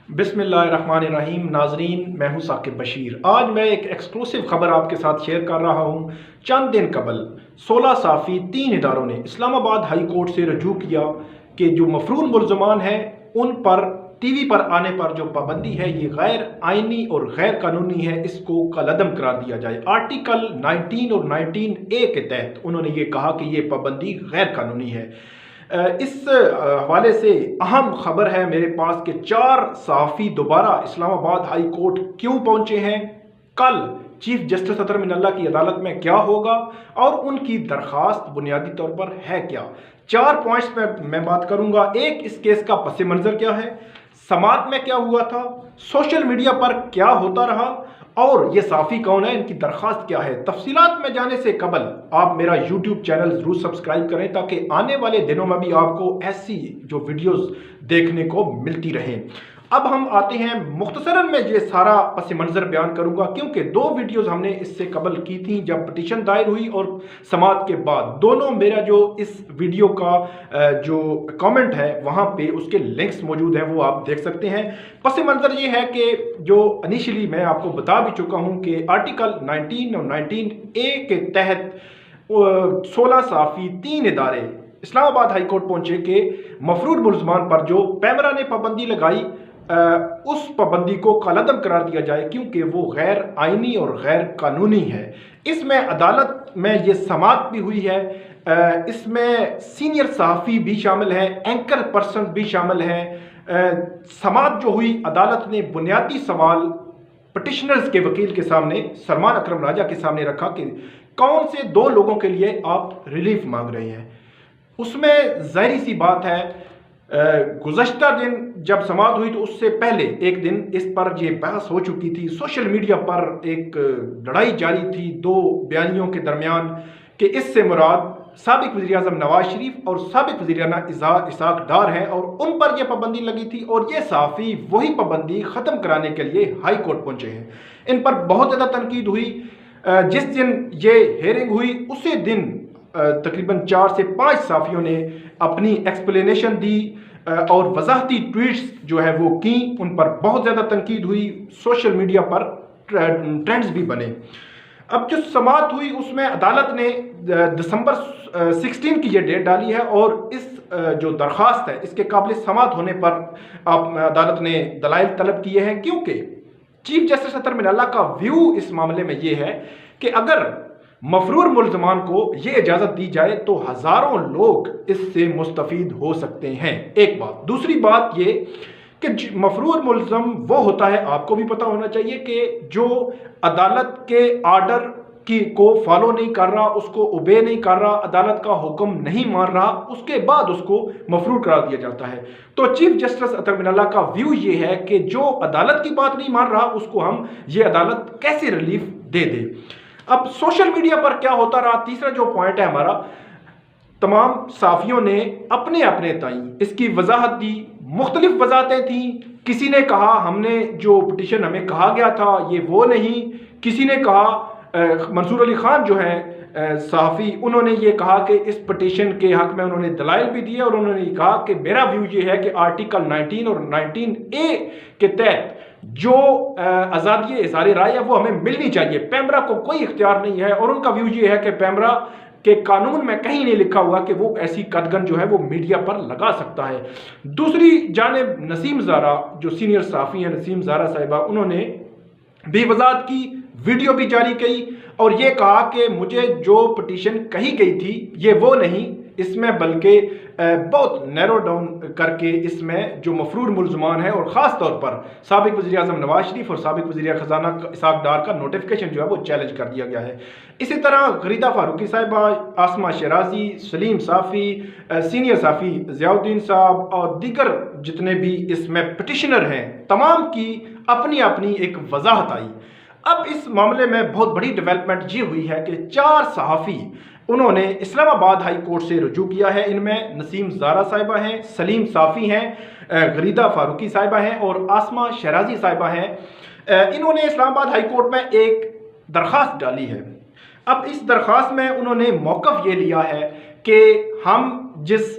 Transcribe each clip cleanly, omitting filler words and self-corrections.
बिस्मिल्लाहिर्रहमानिर्रहीम। नाजरीन, मैं हूं साकिब बशीर। आज मैं एक एक्सक्लूसिव खबर आपके साथ शेयर कर रहा हूं। चंद दिन कबल 16 साफ़ी 3 इदारों ने इस्लामाबाद हाई कोर्ट से रजू किया कि जो मफरून मुल्ज़मान हैं उन पर टीवी पर आने पर जो पाबंदी है ये गैर आइनी और गैर कानूनी है, इसको कलअदम करार दिया जाए। आर्टिकल 19 और 19A के तहत उन्होंने ये कहा कि ये पाबंदी गैर कानूनी है। इस हवाले से अहम खबर है मेरे पास कि 4 सहाफ़ी दोबारा इस्लामाबाद हाई कोर्ट क्यों पहुंचे हैं, कल चीफ जस्टिस अतर मिनल्ला की अदालत में क्या होगा और उनकी दरख्वास्त बुनियादी तौर पर है क्या। 4 पॉइंट्स में मैं बात करूंगा। एक, इस केस का पस मंज़र क्या है, समात में क्या हुआ था, सोशल मीडिया पर क्या होता रहा और ये साफ़ी कौन है, इनकी दरख्वास्त क्या है। तफसीलात में जाने से कबल आप मेरा यूट्यूब चैनल ज़रूर सब्सक्राइब करें ताकि आने वाले दिनों में भी आपको ऐसी जो वीडियोस देखने को मिलती रहें। अब हम आते हैं मुख्तसरन में ये सारा पस मंज़र बयान करूंगा क्योंकि 2 वीडियोस हमने इससे कबल की थी, जब पटिशन दायर हुई और समात के बाद। दोनों मेरा जो इस वीडियो का जो कमेंट है वहाँ पे उसके लिंक्स मौजूद हैं, वो आप देख सकते हैं। पस मंज़र ये है कि जो इनिशियली मैं आपको बता भी चुका हूँ कि आर्टिकल 19 और 19A के तहत 16 सहाफ़ी 3 इदारे इस्लामाबाद हाई कोर्ट पहुंचे कि मफरूर मुल्ज़मान पर जो पैमरा ने पाबंदी लगाई उस पाबंदी को कलअदम करार दिया जाए क्योंकि वो गैर आइनी और गैर कानूनी है। इसमें अदालत में ये समात भी हुई है, इसमें सीनियर सहाफ़ी भी शामिल हैं, एंकर पर्सन भी शामिल हैं। समात जो हुई, अदालत ने बुनियादी सवाल पटिशनर्स के वकील के सामने, सलमान अकरम राजा के सामने रखा कि कौन से 2 लोगों के लिए आप रिलीफ मांग रहे हैं। उसमें ज़ाहिर सी बात है, गुज़श्ता दिन जब समात हुई तो उससे पहले एक दिन इस पर यह बहस हो चुकी थी। सोशल मीडिया पर एक लड़ाई जारी थी 2 बयानियों के दरमियान कि इससे मुराद साबिक वज़ीर-ए-आज़म नवाज शरीफ और साबिक वज़ीर-ए-आज़म इसाक डार हैं और उन पर यह पाबंदी लगी थी और ये सहाफ़ी वही पाबंदी ख़त्म कराने के लिए हाई कोर्ट पहुँचे हैं। इन पर बहुत ज़्यादा तनकीद हुई। जिस दिन ये हेयरिंग हुई उसी दिन तकरीबन 4 से 5 सहाफ़ियों ने अपनी एक्सप्लेनेशन दी और वजाहती ट्वीट्स जो है वो की। उन पर बहुत ज़्यादा तनकीद हुई, सोशल मीडिया पर ट्रेंड्स भी बने। अब जो समात हुई उसमें अदालत ने दिसंबर 16 की ये डेट डाली है और इस जो दरख्वास्त है इसके काबिल समात होने पर अदालत ने दलाइल तलब किए हैं क्योंकि चीफ जस्टिस अतर मिनल्ला का व्यू इस मामले में ये है कि अगर मफरूर मुल्ज़मान को ये इजाज़त दी जाए तो हज़ारों लोग इससे मुस्तफ़ीद हो सकते हैं। एक बात। दूसरी बात ये कि मफरूर मुल्ज़म वो होता है, आपको भी पता होना चाहिए, कि जो अदालत के आर्डर की को फॉलो नहीं कर रहा, उसको ओबे नहीं कर रहा, अदालत का हुक्म नहीं मान रहा, उसके बाद उसको मफरूर करार दिया जाता है। तो चीफ जस्टिस अतर मिनल्ला का व्यू ये है कि जो अदालत की बात नहीं मान रहा उसको हम ये अदालत कैसे रिलीफ दे दे। अब सोशल मीडिया पर क्या होता रहा, तीसरा जो पॉइंट है हमारा, तमाम साफियों ने अपने अपने ताई इसकी वजाहत दी, मुख्तलिफ वजाहतें थी। किसी ने कहा हमने जो पिटिशन हमें कहा गया था ये वो नहीं, किसी ने कहा मंसूर अली खान जो है सहाफ़ी, उन्होंने ये कहा कि इस पिटिशन के हक में उन्होंने दलाइल भी दिए और उन्होंने कहा कि मेरा व्यू ये है कि आर्टिकल 19 और 19A के तहत जो आज़ादी इज़हार राय है वो हमें मिलनी चाहिए, पैमरा को कोई इख्तियार नहीं है। और उनका व्यू ये है कि पैमरा के कानून में कहीं नहीं लिखा हुआ कि वो ऐसी कदगन जो है वो मीडिया पर लगा सकता है। दूसरी जानिब नसीम ज़ारा जो सीनियर सहाफ़ी हैं, नसीम ज़ारा साहिबा, उन्होंने भी वजाहत की, वीडियो भी जारी की और ये कहा कि मुझे जो पिटीशन कही गई थी ये वो नहीं, इसमें बल्कि बहुत नैरो डाउन करके इसमें जो मफरूर मुल्ज़मान है और ख़ास तौर पर साबिक वज़ीर-ए-आज़म नवाज शरीफ और साबिक वज़ीर ख़जाना इसाक डार का नोटिफिकेशन जो है वो चैलेंज कर दिया गया है। इसी तरह गरीदा फारूकी साहिबा, आसमा शराजी, सलीम साफ़ी, सीनियर साफ़ी ज़ियाउद्दीन साहब और दीगर जितने भी इसमें पिटिशनर हैं, तमाम की अपनी अपनी एक वजाहत आई। अब इस मामले में बहुत बड़ी डेवलपमेंट ये हुई है कि 4 सहाफ़ी उन्होंने इस्लामाबाद हाई कोर्ट से रुजू किया है। इनमें नसीम ज़ारा साहिबा हैं, सलीम साफ़ी हैं, गरीदा फारूकी साहिबा हैं और आसमा शराजी साहिबा हैं। इन्होंने इस्लामाबाद हाई कोर्ट में एक दरख्वास्त डाली है। अब इस दरख्वास्त में उन्होंने मौक़िफ़ ये लिया है कि हम جس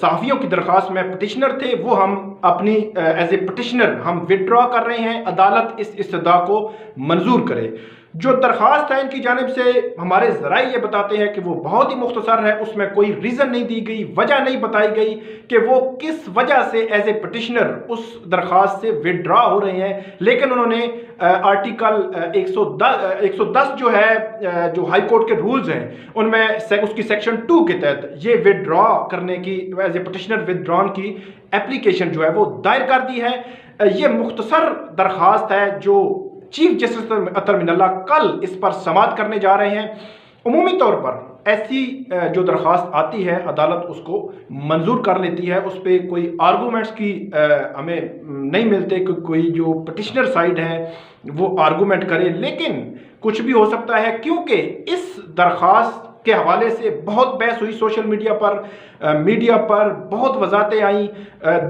صحافیوں کی درخواست میں پٹیشنر تھے وہ ہم اپنی ایز اے پٹیشنر ہم وڈرا کر رہے ہیں، عدالت اس استدعا کو منظور کرے۔ جو درخواست ہے ان کی جانب سے ہمارے ذرائع یہ بتاتے ہیں کہ وہ بہت ہی مختصر ہے، اس میں کوئی ریزن نہیں دی گئی، وجہ نہیں بتائی گئی کہ وہ کس وجہ سے ایز اے پٹیشنر اس درخواست سے وڈرا ہو رہے ہیں، لیکن انہوں نے آرٹیکل 110 جو ہے جو ہائی کورٹ کے رولز ہیں ان میں اس کی سیکشن 2 کے تحت یہ وڈرا کرنے کی ایز اے پٹیشنر وڈران کی اپلیکیشن جو ہے وہ دائر کر دی ہے۔ یہ مختصر درخواست ہے جو چیف جسٹس اطہر من اللہ کل اس پر سماعت کرنے جا رہے ہیں۔ عمومی طور پر ایسی جو درخواست آتی ہے عدالت اس کو منظور کر لیتی ہے، اس پہ کوئی آرگومنٹس کی ہمیں نہیں ملتے کہ کوئی جو پٹیشنر سائیڈ ہے وہ آرگومنٹ کرے، لیکن کچھ بھی ہو سکتا ہے کیونکہ اس درخواست کے حوالے سے بہت بحث ہوئی سوشل میڈیا پر بہت وضاحتیں آئیں،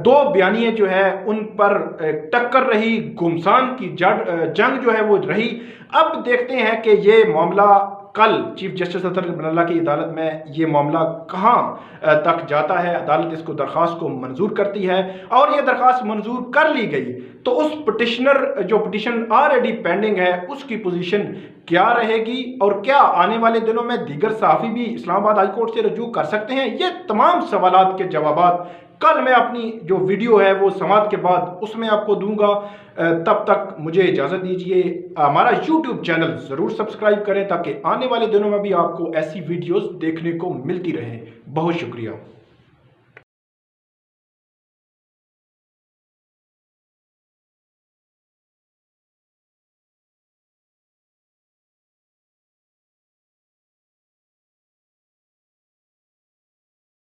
دو بیانیے جو ہے ان پر ٹکر رہی، گمسان کی جنگ جو ہے وہ رہی۔ اب دیکھتے ہیں کہ یہ معاملہ کل چیف جسٹس اطہر من اللہ کی عدالت میں یہ معاملہ کہاں تک جاتا ہے۔ عدالت اس کو درخواست کو منظور کرتی ہے اور یہ درخواست منظور کر لی گئی تو اس پٹیشن آلریڈی پینڈنگ ہے اس کی پوزیشن کیا رہے گی، اور کیا آنے والے دنوں میں دیگر صحافی بھی اسلام آباد ہائی کورٹ سے رجوع کر سکتے ہیں؟ یہ تمام سوالات کے جوابات کل میں اپنی جو ویڈیو ہے وہ سماعت کے بعد اس میں آپ کو دوں گا۔ تب تک مجھے اجازت دیجیے، ہمارا یوٹیوب چینل ضرور سبسکرائب کریں تاکہ آنے والے دنوں میں بھی آپ کو ایسی ویڈیوز دیکھنے کو ملتی رہیں۔ بہت شکریہ۔